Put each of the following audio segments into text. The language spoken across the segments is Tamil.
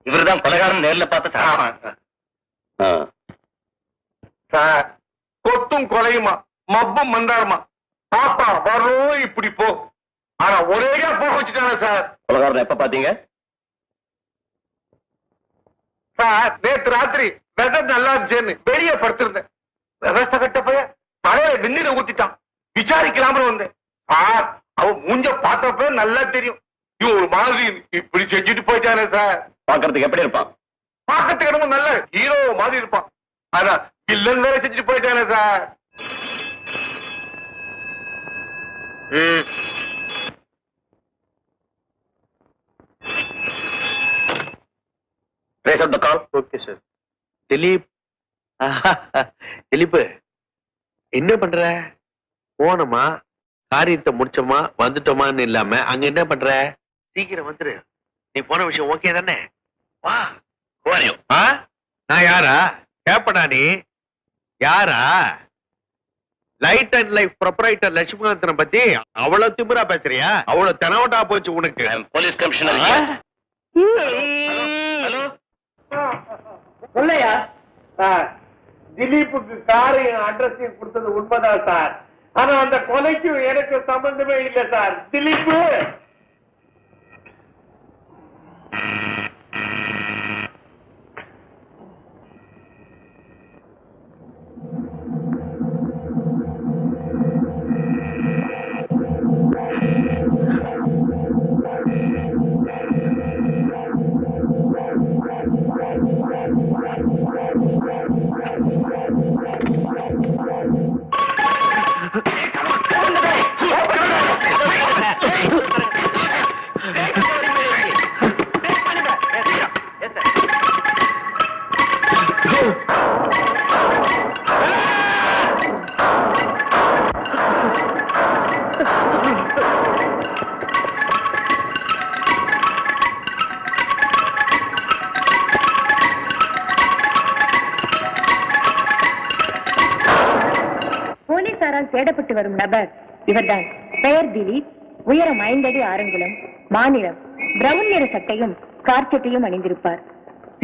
இவர்தான் கொலைகாரன் நேர்ல பார்த்து சார் கொத்தும் கொலையுமா மப்பும் மந்தாரமா பாப்பா வரும் இப்படி போ. ஆனா ஒரேடியா போக வச்சுட்டானே சார். கொலைகாரன் எப்ப பாத்தீங்க? சார் நேற்று ராத்திரி வெதர் நல்லா இருந்துச்சேன்னு வெளியே படுத்திருந்தேன். விவசாய கட்ட போய தலையில வெந்நீரை ஊத்திட்டான். விசாரிக்கலாம்னு வந்தேன். சார் அவன் மூஞ்ச பார்த்தப்ப நல்லா தெரியும். இவன் ஒரு மாதிரி இப்படி செஞ்சுட்டு போயிட்டானே சார். பாக்குறதுக்கு எப்படி இருப்பான்? பாக்கிறதுக்கு என்னமோ நல்ல ஹீரோ மாதிரி இருப்பான். ஆனா வில்லன் வேற செஞ்சுட்டு போயிட்டானே sir. Trace out the call. Okay, sir. Dileep Dileep என்ன பண்ற? போனோமா காரியத்தை முடிச்சோமா வந்துட்டோமான்னு இல்லாம அங்க என்ன பண்ற? சீக்கிரம் வந்துரு. நீ போன விஷயம் ஓகே தானே? வா. நான் யாரா கேப்படா? நீ யாரா? லைட் அண்ட் லைஃப் ப்ரொப்ரைட்டர் லட்சுமிகாந்தனை பத்தி அவ்வளவு திமிரா பேசுறியா? அவ்வளவு தெனவட்டா போச்சு உனக்கு. Police commissioner. சொல்லையா சார், திலீப்புக்கு காரையும் அட்ரஸையும் கொடுத்தது உண்மைதான் சார். ஆனா அந்த கொலைக்கும் எனக்கு சம்பந்தமே இல்லை சார். திலீப்பு தேடப்பட்டு வரும் நபர் இவர்தான். பெயர் திலீப். உயரம் 5 அடி 6 அங்குலம். மாநிலம் பிரவுன் நிற சட்டையும் கார்ச்சட்டையும் அணிந்திருப்பார்.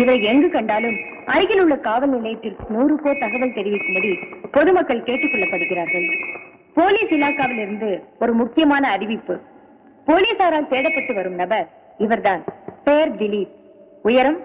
இவரை எங்கு கண்டாலும் அருகில் உள்ள காவல் நிலையத்தில் 100 பேர் தகவல் தெரிவிக்கும்படி பொதுமக்கள் கேட்டுக் கொள்ளப்படுகிறார்கள். போலீஸ் இலாக்காவில் இருந்து ஒரு முக்கியமான அறிவிப்பு. போலீசாரால் தேடப்பட்டு வரும் நபர் இவர்தான். பெயர் திலீப். உயரம்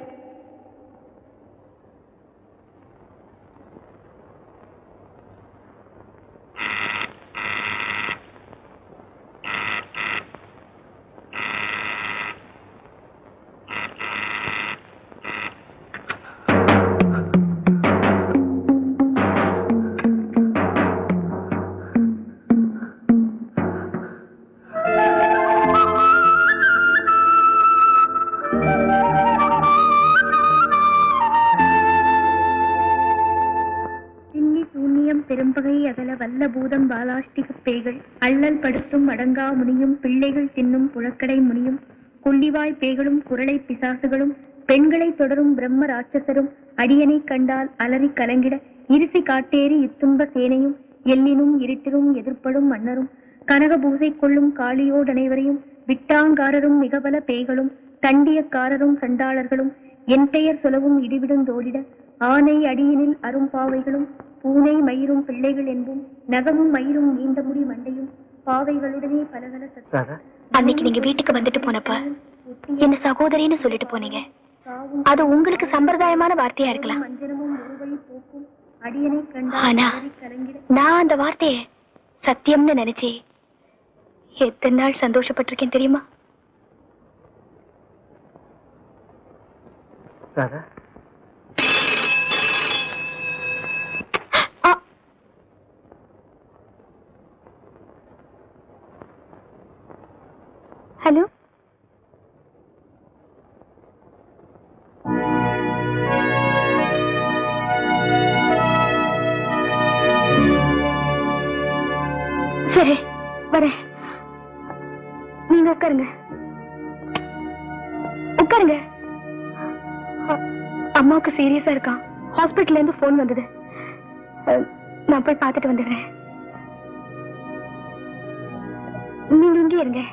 பெரும்பகை அகல வல்ல பூதம் பாலாஷ்டிக பேய்கள் அள்ளல் படுத்தும் அடங்கா முனியும் பிள்ளைகள் தின்னும் புழக்கடை முனியும் கொள்ளிவாய் பேய்களும் குரலை பிசாசுகளும் பெண்களை தொடரும் பிரம்ம ராட்சசரும் அடியனை கண்டால் அலறி கலங்கிட இருசி காட்டேறி இத்துன்ப சேனையும் எல்லினும் இருட்டிலும் எதிர்ப்படும் மன்னரும் கனக பூசை கொள்ளும் காளியோடனைவரையும் விட்டாங்காரரும் மிகபல பேய்களும் தண்டியக்காரரும் சண்டாளர்களும் என் பெயர் சொலவும் இடிவிடுந்தோடிட ஆனை அடியினில் அரும்பாவைகளும் பூனை மயிரும் பிள்ளைகள் என்பும் நகமும் மயிரும் நீண்ட முடி மண்டையும் பாவைகளுடனே பலகல சத்த. அன்னைக்கு நீங்க வீட்டுக்கு வந்துட்டு போனப்ப என்ன சகோதரின்னு சொல்லிட்டு போனீங்க. அது உங்களுக்கு சம்பிரதாயமான வார்த்தையா இருக்கலாம். ஆனா நான் அந்த வார்த்தைய சத்தியம்னு நினைச்சு எத்தனை நாள் சந்தோஷப்பட்டிருக்கேன் தெரியுமா? ஹலோ, சரி வரேன். நீங்க உட்காருங்க உட்காருங்க. அம்மாவுக்கு சீரியஸா இருக்கான். ஹாஸ்பிட்டல்ல இருந்து போன் வந்தது. நான் போய் பார்த்துட்டு வந்துடுறேன். நீங்க இங்கே இருங்க.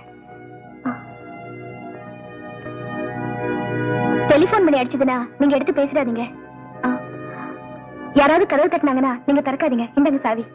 டெலிபோன் பண்ணி அடிச்சதுன்னா நீங்க எடுத்து பேசிடாதீங்க. யாராவது கதவு தட்டினாங்கன்னா நீங்க திறக்காதீங்க. இந்தங்க சாவி.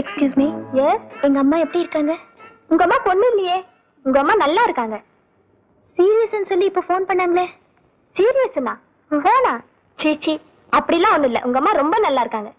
Excuse me. எங்க அம்மா எப்படி இருக்காங்க? உங்க அம்மா பொண்ணு இல்லையே. உங்க அம்மா நல்லா இருக்காங்க. சீரியஸ் சொல்லி இப்ப போன் பண்ணாங்களே. சீரியஸ்னா போனா? சீச்சி, அப்படிலாம் ஒண்ணும் இல்ல. உங்க அம்மா ரொம்ப நல்லா இருக்காங்க.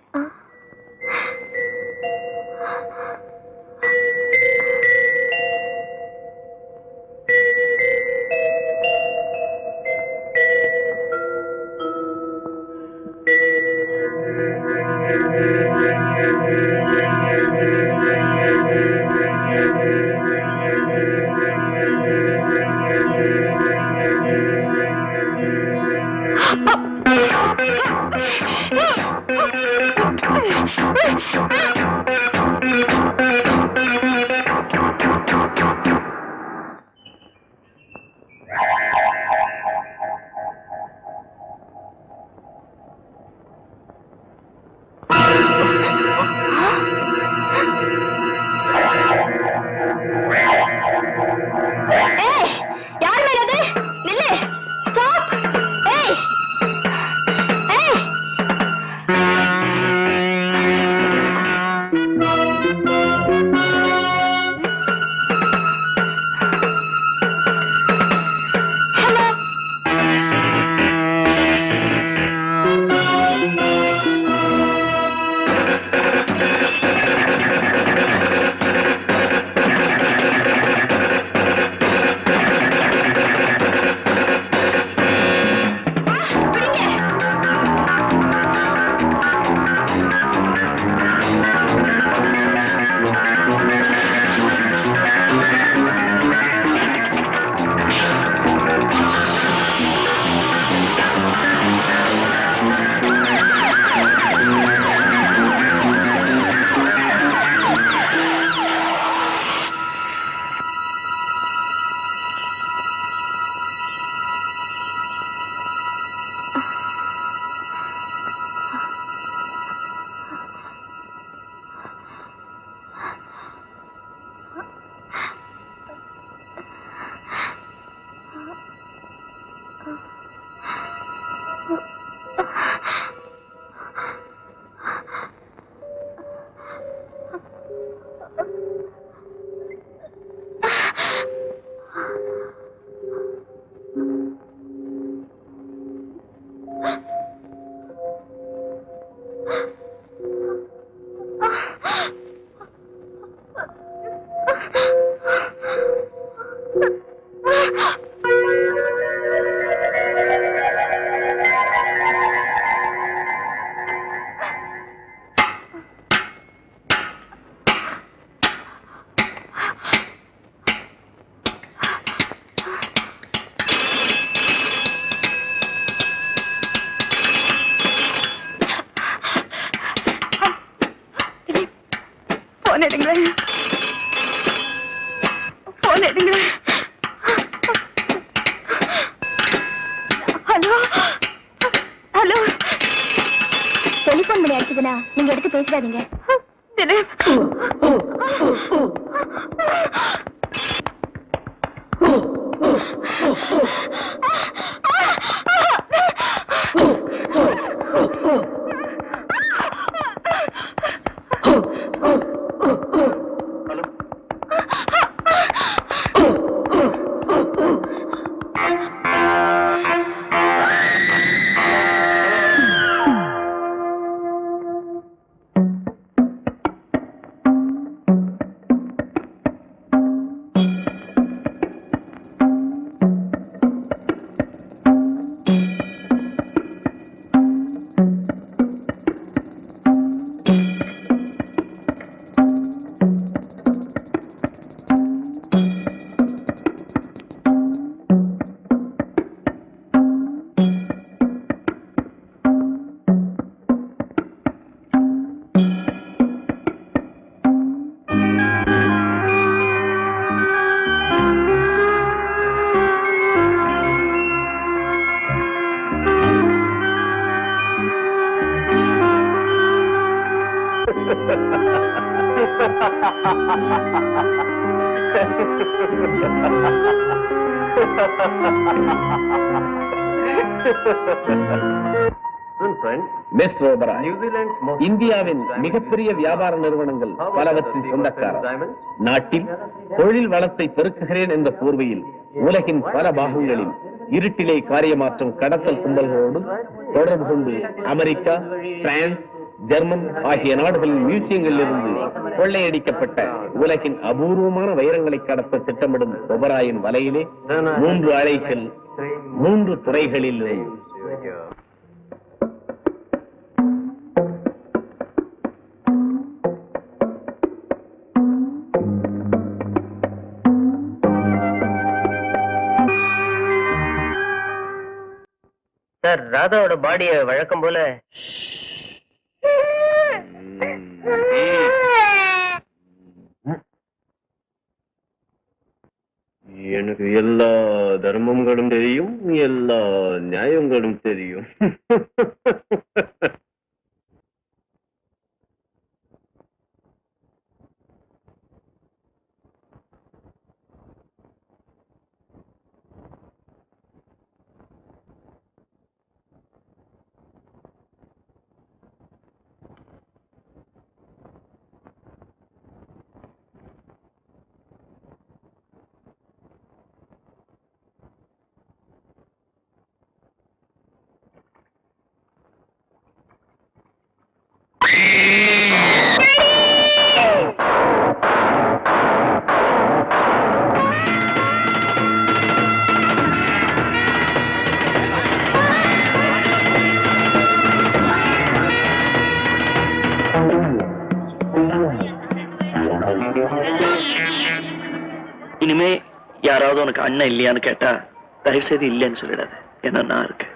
Hello hello. டெலிபோன் பண்ணி அடிச்சதுன்னா நீங்க எடுத்து பேசிடாதீங்க. திலீப், மிஸ்டர் ஓபராய், இந்தியாவின் மிகப்பெரிய வியாபார நிறுவனங்கள் பலவற்றின் சொந்தக்காரர். நாட்டில் தொழில் வளத்தை பெருக்குகிறேன் என்ற போர்வையில் உலகின் பல பாகங்களில் இருட்டிலே காரியமாற்றும் கடத்தல் கும்பல்களோடு தொடர்பு கொண்டு அமெரிக்கா, பிரான்ஸ், ஜெர்மன் ஆகிய நாடுகளின் மியூசியங்களில் இருந்து கொள்ளையடிக்கப்பட்ட உலகின் அபூர்வமான வைரங்களை கடத்த திட்டமிடும் ஓபராயின் வலையிலே 3 அலைகள் 3 துறைகளில் சார், ராதாவோட பாடிய வழக்கம் போல எனக்கு எல்லா தர்மங்களும் தெரியும், எல்லா நியாயங்களும் தெரியும். இனிமே யாராவது உனக்கு அண்ணன் இல்லையான்னு கேட்டா தயவு செய்து இல்லைன்னு சொல்லிடாது. ஏன்னா நான் இருக்கேன்.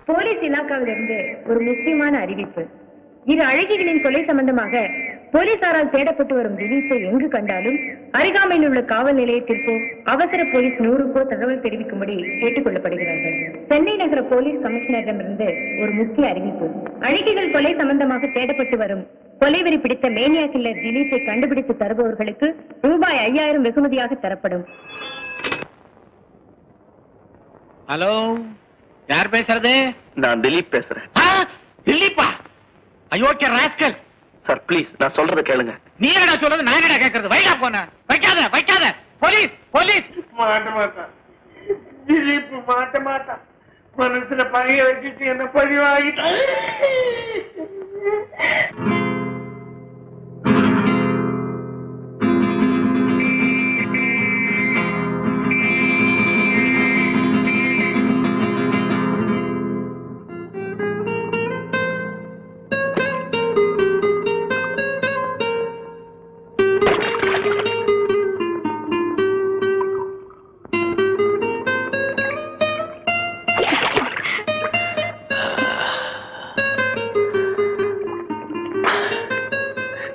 போலீஸ் இலாக்காவிலிருந்து ஒரு முக்கியமான அறிவிப்பு. இரு அழகிகளின் கொலை சம்பந்தமாக போலீசாரால் தேடப்பட்டு வரும் திலீப்பை எங்கு கண்டாலும் அருகாமையில் உள்ள காவல் நிலையத்திற்கோ அவசர போலீஸ் 100க்கோ தகவல் தெரிவிக்கும்படி கேட்டுக் கொள்ளப்படுகிறார்கள். சென்னை நகர போலீஸ் கமிஷனரிடமிருந்து ஒரு முக்கிய அறிவிப்பு. அழகிகள் கொலை சம்பந்தமாக தேடப்பட்டு வரும் கொலைவெறி பிடித்த மேனியா கில்லர் திலீப்பை கண்டுபிடித்து தருபவர்களுக்கு ரூபாய் 5000 வெகுமதியாக தரப்படும். ஹலோ, யார் பேசுறது? நான் திலீப் பேசுறேன். திலீப்பா? அயோக்கிய ராஸ்கல்! சார் ப்ளீஸ், நான் சொல்றதை கேளுங்க. நீ என்னடா சொல்றது, நான் என்னடா கேட்கறது? வைடா போன, வைக்காத வைக்காத. Police police! மாட்ட மாட்டான் திலீப், மாட்ட மாட்டான். மனசுல பழைய வச்சுட்டு என்ன பழி வாங்கிட்டான்.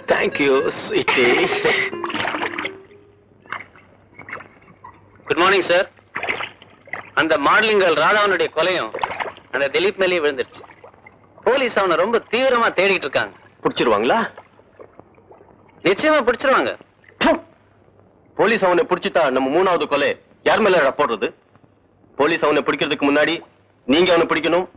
Thank you, sweetie. Good morning sir. அந்த மாடலிங் கேர்ள் ராதாவனுடைய கொலையும் அந்த திலீப் மேலேயே விழுந்துருச்சு. போலீஸ் அவனை ரொம்ப தீவிரமா தேடிட்டு இருக்காங்க. பிடிச்சிருவாங்களா? நிச்சயமா பிடிச்சிருவாங்க. போலீஸ் அவனை பிடிச்சிட்டா நம்ம 3வது கொலை யார் மேல போடுறது? போலீஸ் அவனை பிடிக்கிறதுக்கு முன்னாடி நீங்க அவனை பிடிக்கணும்.